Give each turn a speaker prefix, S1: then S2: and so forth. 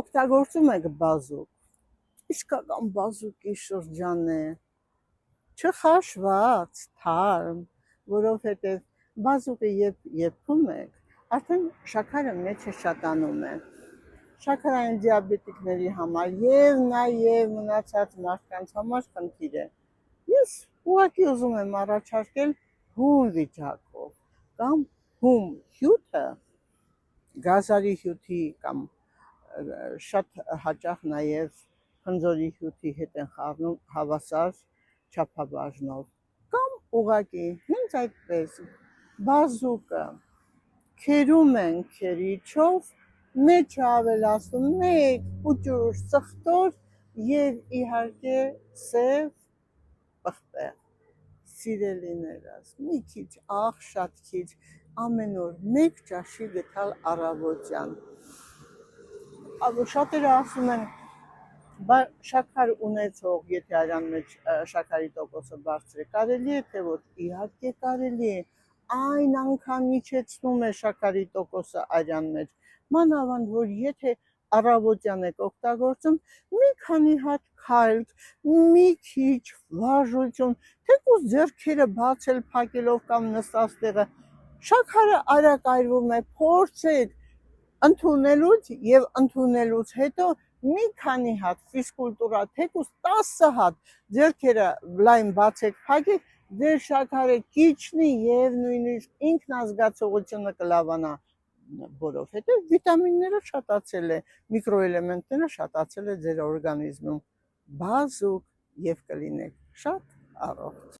S1: օգտագործում եք բազուկ, իսկական բազուկի շրջան է, չխաշված, թարմ, որովհետև բազուկը եփում եք, արդեն շաքարը մեջը շատանում է։ Շաքարային դիաբետիկների համար եւ նաեւ մնացած մարդկանց համար խնդիր է։ Ես ուղղակի ուզում եմ առաջարկել հում վիճակով կամ հում հյութը գազարի հյութի կամ շատ հաճախ նաև խնձորի հյութի հետ են խառնում հավասար չափաբաժնով կամ ուղղակի հենց այդպես բազուկը քերում են քերիչով մեջը ավելացնում 1 ուճուր ծխտոր եւ իհարկե սև պղպեղ սիրելիներս մի քիչ աղ շատ քիչ ամեն օր 1 ճաշի գտալ առավոտյան շատերը ասում են շաքար ունեցող եթե արյան մեջ շաքարի տոկոսը բարձր է կարելի է թե ոչ իհարկե կարելի է այն անգամ իջեցնում է շաքարի տոկոսը արյան մեջ մանավանդ որ եթե առավոտյան եք օգտագործում մի քանի հատ քայլք մի քիչ վարժություն թեկուզ ձեռքերը բացել փակելով կամ նստած տեղը շաքարը արագ այրվում է փորձեք ընդունելուց եւ ընդունելուց հետո մի քանի հատ ֆիզկուլտուրա թեկուզ 10 հատ ձեռքերը լայն բացեք փակեք ձեր շաքարը կիջնի եւ նույնիսկ ինքնազգացողությունը կլավանա որովհետեւ վիտամինները շատացել է միկրոէլեմենտները շատացել է ձեր օրգանիզմում բազուկ եւ կլինեք շատ առողջ